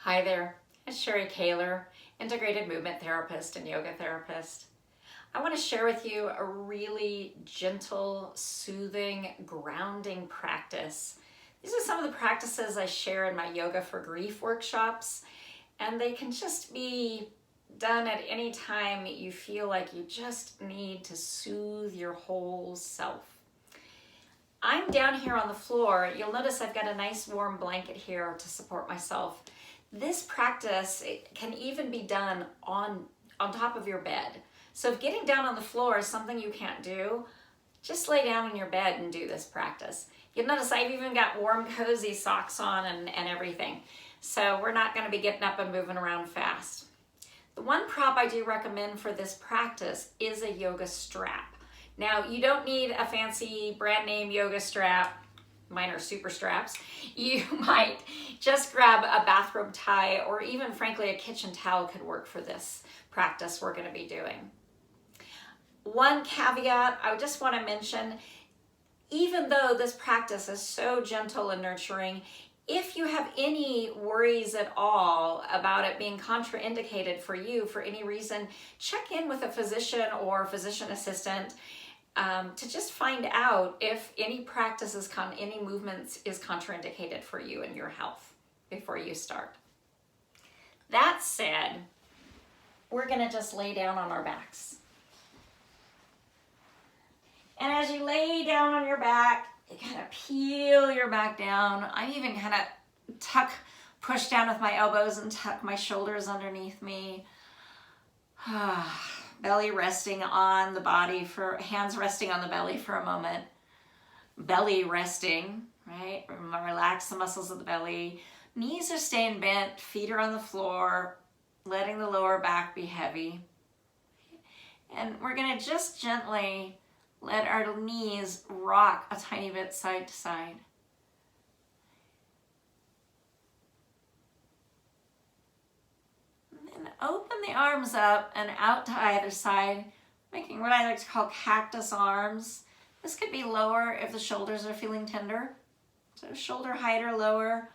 Hi there, it's Sherry Kaler, integrated movement therapist and yoga therapist. I want to share with you a really gentle, soothing, grounding practice. These are some of the practices I share in my Yoga for Grief workshops, and they can just be done at any time you feel like you just need to soothe your whole self. I'm down here on the floor. You'll notice I've got a nice warm blanket here to support myself. This practice can even be done on top of your bed. So if getting down on the floor is something you can't do, just lay down in your bed and do this practice. You'll notice I've even got warm, cozy socks on and everything. So we're not going to be getting up and moving around fast. The one prop I do recommend for this practice is a yoga strap. Now, you don't need a fancy brand name yoga strap. Mine are super straps. You might just grab a bathrobe tie, or even frankly a kitchen towel could work for this practice we're going to be doing. One caveat I just want to mention, even though this practice is so gentle and nurturing, if you have any worries at all about it being contraindicated for you for any reason, check in with a physician or physician assistant to just find out if any practices, any movements is contraindicated for you and your health before you start. That said, we're going to just lay down on our backs. And as you lay down on your back, you kind of peel your back down. I even kind of push down with my elbows and tuck my shoulders underneath me. Belly resting on the body, hands resting on the belly for a moment. Belly resting, right? Relax the muscles of the belly. Knees are staying bent, feet are on the floor, letting the lower back be heavy. And we're going to just gently let our knees rock a tiny bit side to side. And open the arms up and out to either side, making what I like to call cactus arms. This could be lower if the shoulders are feeling tender. So shoulder height or lower.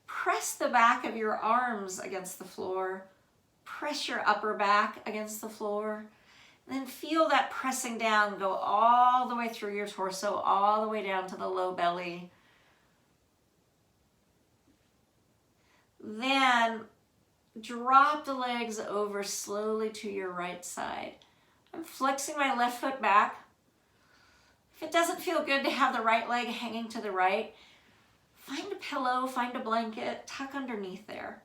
Press the back of your arms against the floor. Press your upper back against the floor. And then feel that pressing down go all the way through your torso, all the way down to the low belly. Then drop the legs over slowly to your right side. I'm flexing my left foot back. If it doesn't feel good to have the right leg hanging to the right, find a pillow, find a blanket, tuck underneath there,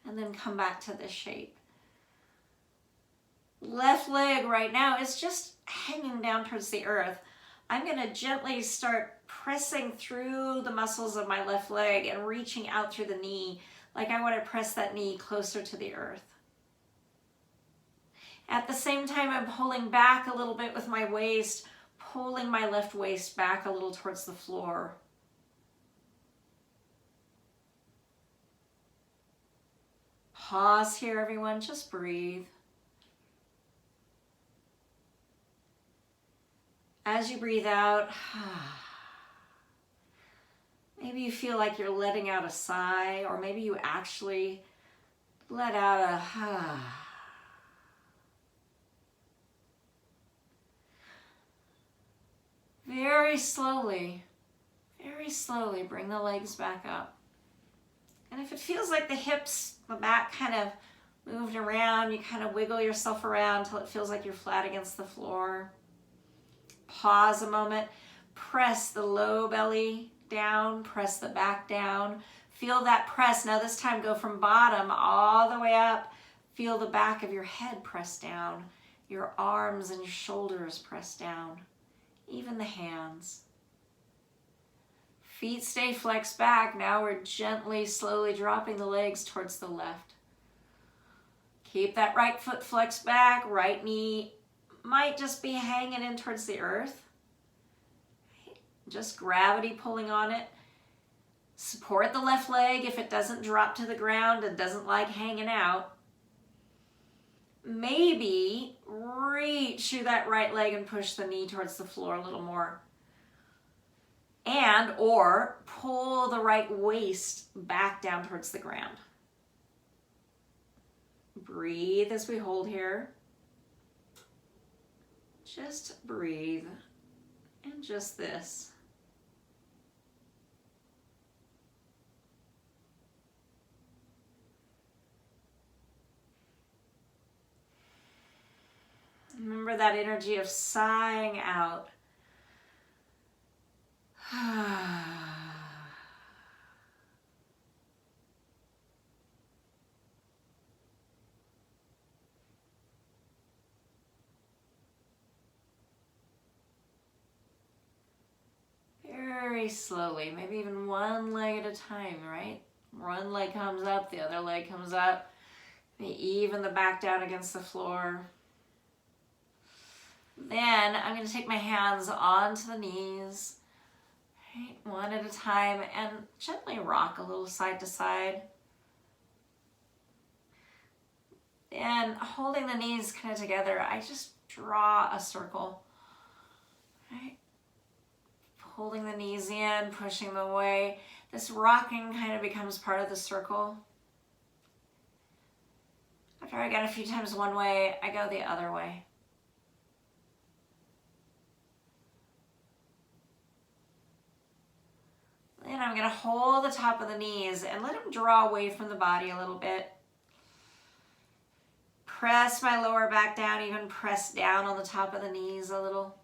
and then come back to this shape. Left leg right now is just hanging down towards the earth. I'm going to gently start pressing through the muscles of my left leg and reaching out through the knee, like I want to press that knee closer to the earth. At the same time, I'm pulling back a little bit with my waist, pulling my left waist back a little towards the floor. Pause here, everyone. Just breathe. As you breathe out, maybe you feel like you're letting out a sigh, or maybe you actually let out a very slowly bring the legs back up. And if it feels like the hips, the back kind of moved around, you kind of wiggle yourself around until it feels like you're flat against the floor. Pause a moment, press the low belly down, press the back down. Feel that press. Now this time go from bottom all the way up. Feel the back of your head press down, your arms and your shoulders press down, even the hands. Feet stay flexed back. Now we're gently, slowly dropping the legs towards the left. Keep that right foot flexed back, right knee might just be hanging in towards the earth. Just gravity pulling on it. Support the left leg if it doesn't drop to the ground and doesn't like hanging out. Maybe reach through that right leg and push the knee towards the floor a little more. And or pull the right waist back down towards the ground. Breathe as we hold here. Just breathe. And just this. Remember that energy of sighing out. Very slowly, maybe even one leg at a time, right? One leg comes up, the other leg comes up. Even the back down against the floor. Then I'm going to take my hands onto the knees, right, one at a time, and gently rock a little side to side. And holding the knees kind of together, I just draw a circle, right? Holding the knees in, pushing them away. This rocking kind of becomes part of the circle. After I get a few times one way, I go the other way. Then I'm going to hold the top of the knees and let them draw away from the body a little bit. Press my lower back down, even press down on the top of the knees a little.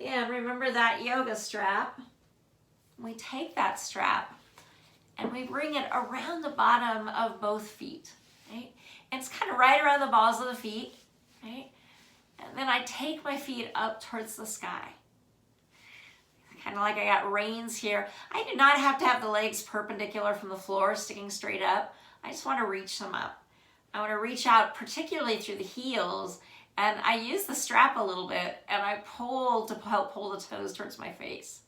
And remember that yoga strap. We take that strap and we bring it around the bottom of both feet, right? And it's kind of right around the balls of the feet, right? And then I take my feet up towards the sky. Kind of like I got reins here. I do not have to have the legs perpendicular from the floor, sticking straight up. I just want to reach them up. I want to reach out, particularly through the heels, and I use the strap a little bit, and I pull to help pull the toes towards my face.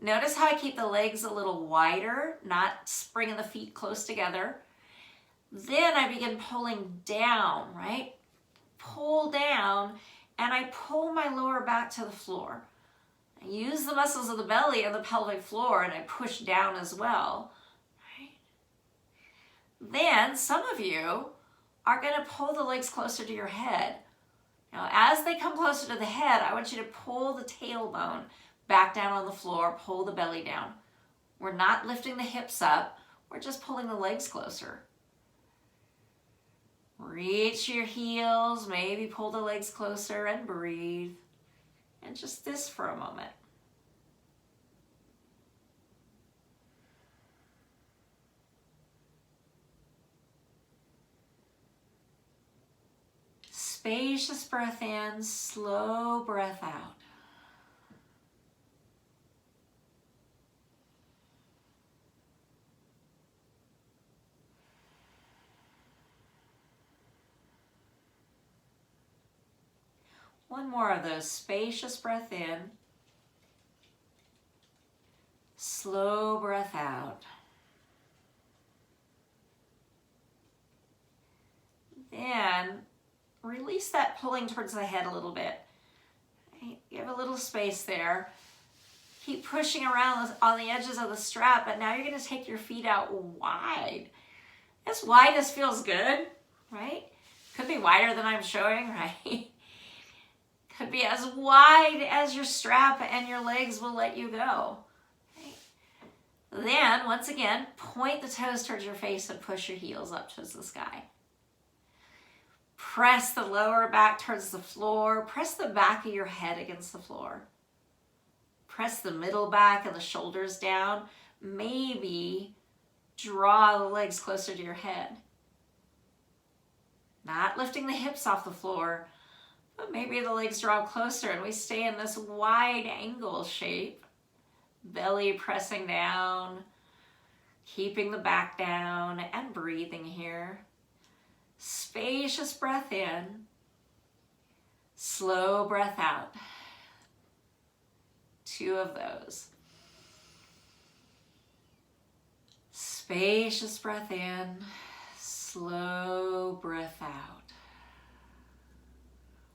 Notice how I keep the legs a little wider, not bringing the feet close together. Then I begin pulling down, right? Pull down, and I pull my lower back to the floor. I use the muscles of the belly and the pelvic floor, and I push down as well. Right? Then some of you are going to pull the legs closer to your head. Now, as they come closer to the head, I want you to pull the tailbone back down on the floor, pull the belly down. We're not lifting the hips up, we're just pulling the legs closer. Reach your heels, maybe pull the legs closer and breathe. And just this for a moment. Spacious breath in, slow breath out. One more of those. Spacious breath in. Slow breath out. Then release that pulling towards the head a little bit. You have a little space there. Keep pushing around on the edges of the strap, but now you're going to take your feet out wide. As wide as feels good, right? Could be wider than I'm showing, right? Could be as wide as your strap and your legs will let you go. Right? Then, once again, point the toes towards your face and push your heels up towards the sky. Press the lower back towards the floor. Press the back of your head against the floor. Press the middle back and the shoulders down. Maybe draw the legs closer to your head. Not lifting the hips off the floor, but maybe the legs draw closer and we stay in this wide angle shape. Belly pressing down, keeping the back down and breathing here. Spacious breath in, slow breath out. 2 of those. Spacious breath in, slow breath out.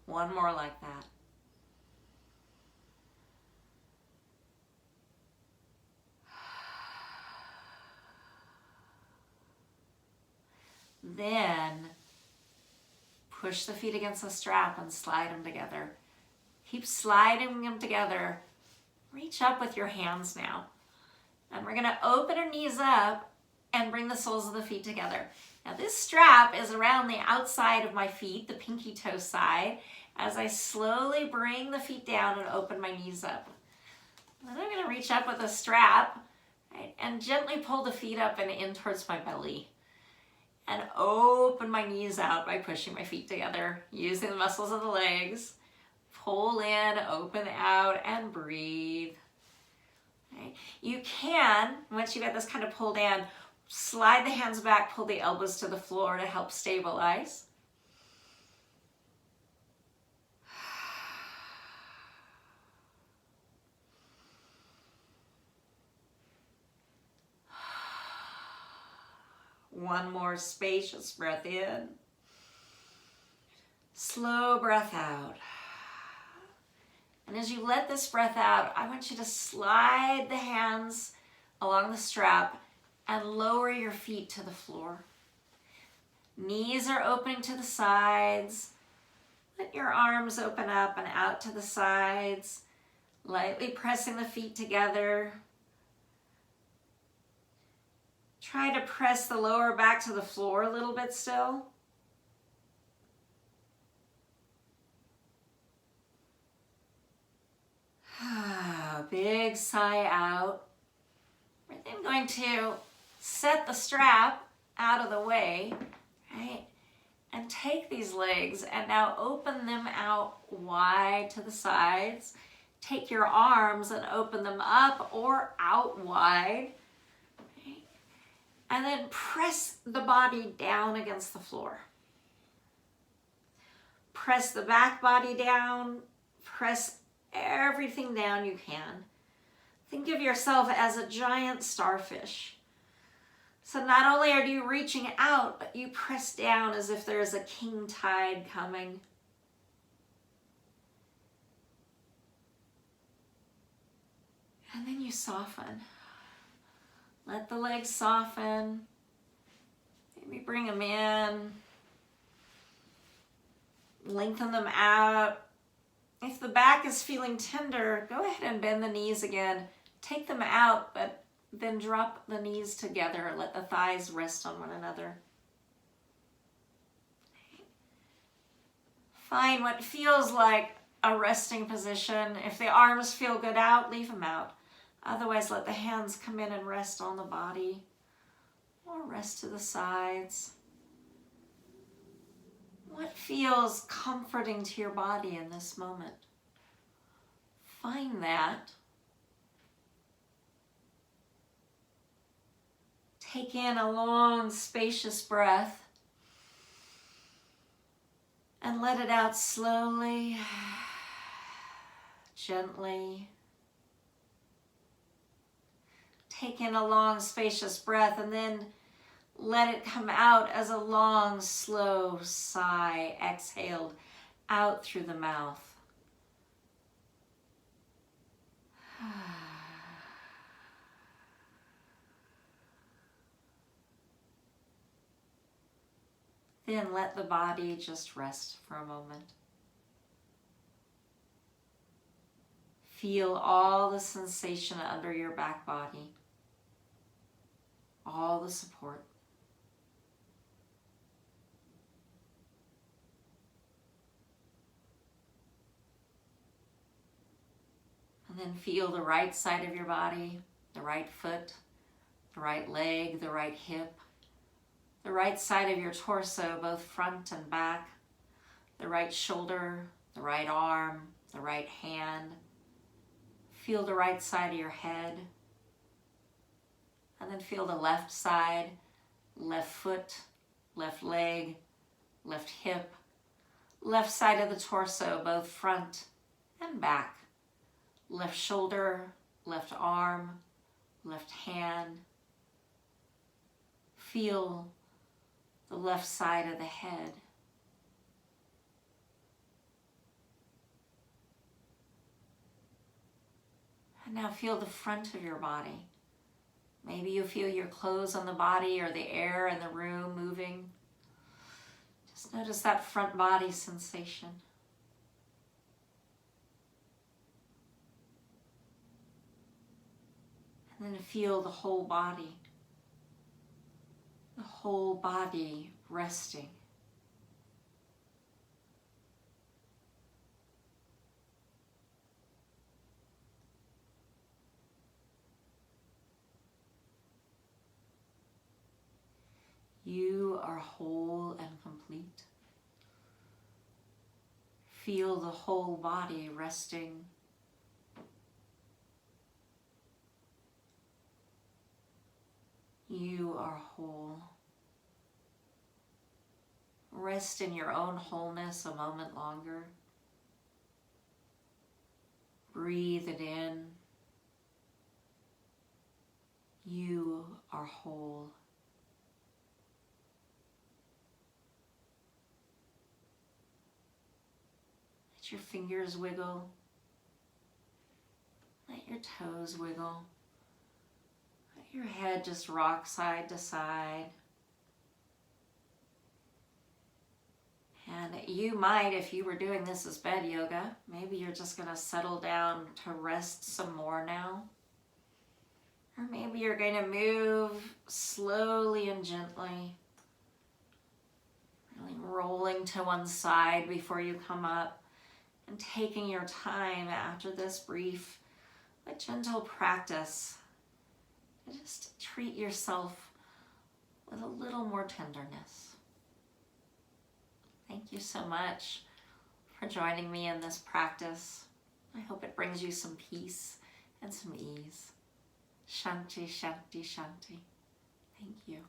One more like that. then push the feet against the strap and slide them together. Keep sliding them together. Reach up with your hands now. And we're gonna open our knees up and bring the soles of the feet together. Now this strap is around the outside of my feet, the pinky toe side, as I slowly bring the feet down and open my knees up. Then I'm gonna reach up with the strap, right, and gently pull the feet up and in towards my belly. And open my knees out by pushing my feet together, using the muscles of the legs. Pull in, open out, and breathe. Okay. You can, once you get this kind of pulled in, slide the hands back, pull the elbows to the floor to help stabilize. One more spacious breath in. Slow breath out. And as you let this breath out, I want you to slide the hands along the strap and lower your feet to the floor. Knees are opening to the sides. Let your arms open up and out to the sides, lightly pressing the feet together. Try to press the lower back to the floor a little bit still. Big sigh out. We're then going to set the strap out of the way, right? And take these legs and now open them out wide to the sides. Take your arms and open them up or out wide. Right? And then press the body down against the floor. Press the back body down. Press everything down you can. Think of yourself as a giant starfish. So not only are you reaching out, but you press down as if there is a king tide coming. And then you soften. Let the legs soften. Maybe bring them in. Lengthen them out. If the back is feeling tender, go ahead and bend the knees again. Take them out, but then drop the knees together. Let the thighs rest on one another. Find what feels like a resting position. If the arms feel good out, leave them out. Otherwise, let the hands come in and rest on the body or rest to the sides. What feels comforting to your body in this moment? Find that. Take in a long, spacious breath and let it out slowly, gently. Take in a long, spacious breath and then let it come out as a long, slow sigh, exhaled out through the mouth. Then let the body just rest for a moment. Feel all the sensation under your back body, all the support. And then feel the right side of your body, the right foot, the right leg, the right hip, the right side of your torso, both front and back, the right shoulder, the right arm, the right hand. Feel the right side of your head. And then feel the left side, left foot, left leg, left hip, left side of the torso, both front and back. Left shoulder, left arm, left hand. Feel the left side of the head. And now feel the front of your body. Maybe you feel your clothes on the body or the air in the room moving. Just notice that front body sensation. And then feel the whole body resting. You are whole and complete. Feel the whole body resting. You are whole. Rest in your own wholeness a moment longer. Breathe it in. You are whole. Let your fingers wiggle. Let your toes wiggle. Let your head just rock side to side. And you might, if you were doing this as bed yoga, maybe you're just going to settle down to rest some more now. Or maybe you're going to move slowly and gently, really rolling to one side before you come up, and taking your time after this brief but gentle practice to just treat yourself with a little more tenderness. Thank you so much for joining me in this practice. I hope it brings you some peace and some ease. Shanti, Shanti, Shanti. Thank you.